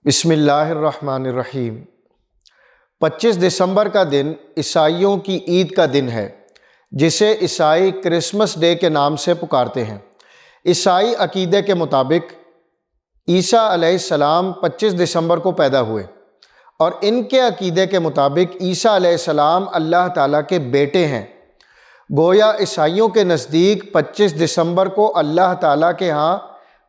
بسم اللہ الرحمن الرحیم۔ 25 دسمبر کا دن عیسائیوں کی عید کا دن ہے، جسے عیسائی کرسمس ڈے کے نام سے پکارتے ہیں۔ عیسائی عقیدے کے مطابق عیسیٰ علیہ السلام 25 دسمبر کو پیدا ہوئے، اور ان کے عقیدے کے مطابق عیسیٰ علیہ السلام اللہ تعالیٰ کے بیٹے ہیں۔ گویا عیسائیوں کے نزدیک 25 دسمبر کو اللہ تعالیٰ کے ہاں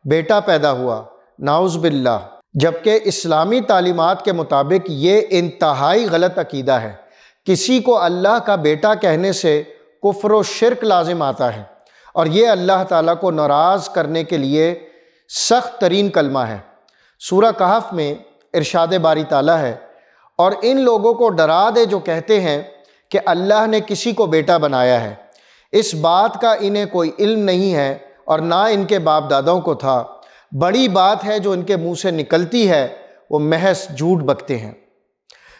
بیٹا پیدا ہوا، نعوذ باللہ، جبکہ اسلامی تعلیمات کے مطابق یہ انتہائی غلط عقیدہ ہے۔ کسی کو اللہ کا بیٹا کہنے سے کفر و شرک لازم آتا ہے، اور یہ اللہ تعالیٰ کو ناراض کرنے کے لیے سخت ترین کلمہ ہے۔ سورہ کہف میں ارشاد باری تعالیٰ ہے، اور ان لوگوں کو ڈرا دے جو کہتے ہیں کہ اللہ نے کسی کو بیٹا بنایا ہے۔ اس بات کا انہیں کوئی علم نہیں ہے، اور نہ ان کے باپ داداؤں کو تھا۔ بڑی بات ہے جو ان کے منہ سے نکلتی ہے، وہ محض جھوٹ بکتے ہیں۔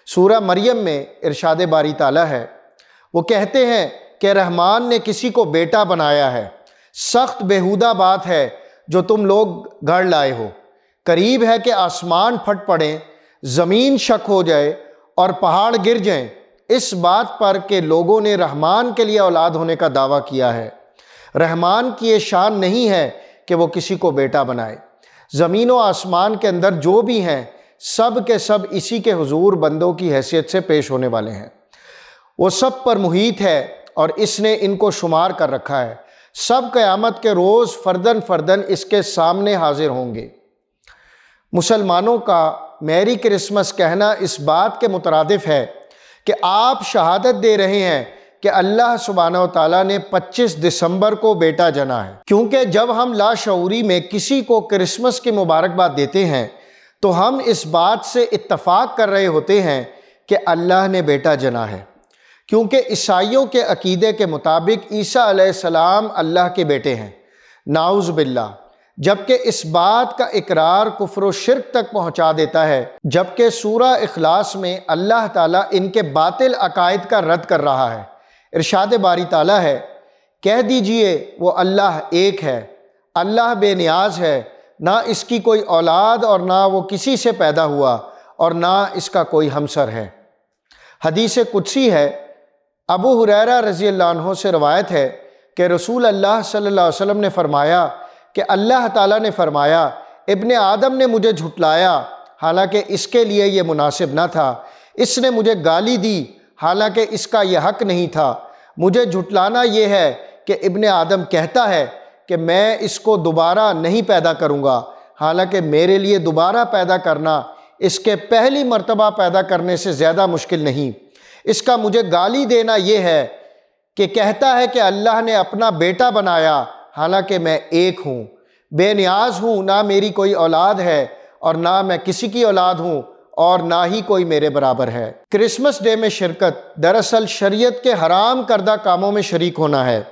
سورہ مریم میں ارشاد باری تعالیٰ ہے، وہ کہتے ہیں کہ رحمان نے کسی کو بیٹا بنایا ہے۔ سخت بیہودہ بات ہے جو تم لوگ گھڑ لائے ہو۔ قریب ہے کہ آسمان پھٹ پڑیں، زمین شک ہو جائے اور پہاڑ گر جائیں، اس بات پر کہ لوگوں نے رحمان کے لیے اولاد ہونے کا دعویٰ کیا ہے۔ رحمان کی یہ شان نہیں ہے کہ وہ کسی کو بیٹا بنائے۔ زمین و آسمان کے اندر جو بھی ہیں، سب کے سب اسی کے حضور بندوں کی حیثیت سے پیش ہونے والے ہیں۔ وہ سب پر محیط ہے، اور اس نے ان کو شمار کر رکھا ہے۔ سب قیامت کے روز فردن فردن اس کے سامنے حاضر ہوں گے۔ مسلمانوں کا میری کرسمس کہنا اس بات کے مترادف ہے کہ آپ شہادت دے رہے ہیں کہ اللہ سبحانہ و تعالیٰ نے 25 دسمبر کو بیٹا جنا ہے، کیونکہ جب ہم لاشعوری میں کسی کو کرسمس کی مبارکباد دیتے ہیں تو ہم اس بات سے اتفاق کر رہے ہوتے ہیں کہ اللہ نے بیٹا جنا ہے، کیونکہ عیسائیوں کے عقیدے کے مطابق عیسیٰ علیہ السلام اللہ کے بیٹے ہیں، نعوذ باللہ، جبکہ اس بات کا اقرار کفر و شرک تک پہنچا دیتا ہے۔ جبکہ سورہ اخلاص میں اللہ تعالیٰ ان کے باطل عقائد کا رد کر رہا ہے۔ ارشاد باری تعالیٰ ہے، کہہ دیجئے وہ اللہ ایک ہے، اللہ بے نیاز ہے، نہ اس کی کوئی اولاد اور نہ وہ کسی سے پیدا ہوا، اور نہ اس کا کوئی ہمسر ہے۔ حدیث قدسی ہے، ابو ہریرہ رضی اللہ عنہ سے روایت ہے کہ رسول اللہ صلی اللہ علیہ وسلم نے فرمایا کہ اللہ تعالیٰ نے فرمایا، ابن آدم نے مجھے جھٹلایا حالانکہ اس کے لیے یہ مناسب نہ تھا، اس نے مجھے گالی دی حالانکہ اس کا یہ حق نہیں تھا۔ مجھے جھٹلانا یہ ہے کہ ابن آدم کہتا ہے کہ میں اس کو دوبارہ نہیں پیدا کروں گا، حالانکہ میرے لیے دوبارہ پیدا کرنا اس کے پہلی مرتبہ پیدا کرنے سے زیادہ مشکل نہیں۔ اس کا مجھے گالی دینا یہ ہے کہ کہتا ہے کہ اللہ نے اپنا بیٹا بنایا، حالانکہ میں ایک ہوں، بے نیاز ہوں، نہ میری کوئی اولاد ہے اور نہ میں کسی کی اولاد ہوں، اور نہ ہی کوئی میرے برابر ہے۔ کرسمس ڈے میں شرکت دراصل شریعت کے حرام کردہ کاموں میں شریک ہونا ہے،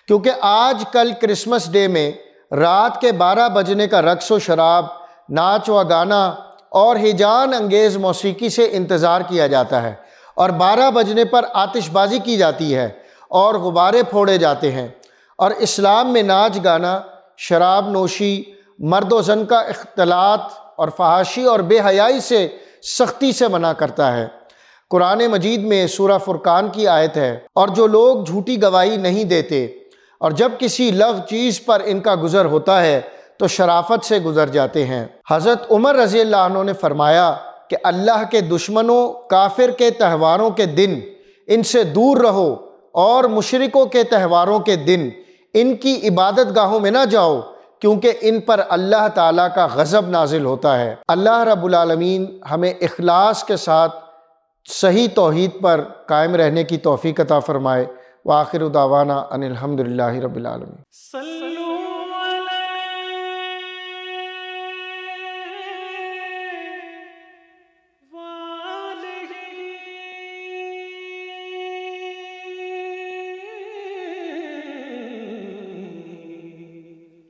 کیونکہ آج کل کرسمس ڈے میں رات کے 12 بجنے کا رقص و شراب، ناچ و گانا اور ہیجان انگیز موسیقی سے انتظار کیا جاتا ہے، اور 12 بجنے پر آتش بازی کی جاتی ہے اور غبارے پھوڑے جاتے ہیں۔ اور اسلام میں ناچ گانا، شراب نوشی، مرد و زن کا اختلاط اور فحاشی اور بے حیائی سے سختی سے منع کرتا ہے۔ قرآن مجید میں سورہ فرقان کی آیت ہے، اور جو لوگ جھوٹی گواہی نہیں دیتے اور جب کسی لغو چیز پر ان کا گزر ہوتا ہے تو شرافت سے گزر جاتے ہیں۔ حضرت عمر رضی اللہ عنہ نے فرمایا کہ اللہ کے دشمنوں کافر کے تہواروں کے دن ان سے دور رہو، اور مشرکوں کے تہواروں کے دن ان کی عبادت گاہوں میں نہ جاؤ، کیونکہ ان پر اللہ تعالیٰ کا غضب نازل ہوتا ہے۔ اللہ رب العالمین ہمیں اخلاص کے ساتھ صحیح توحید پر قائم رہنے کی توفیق عطا فرمائے۔ وآخر دعوانا ان الحمد للہ رب العالمین۔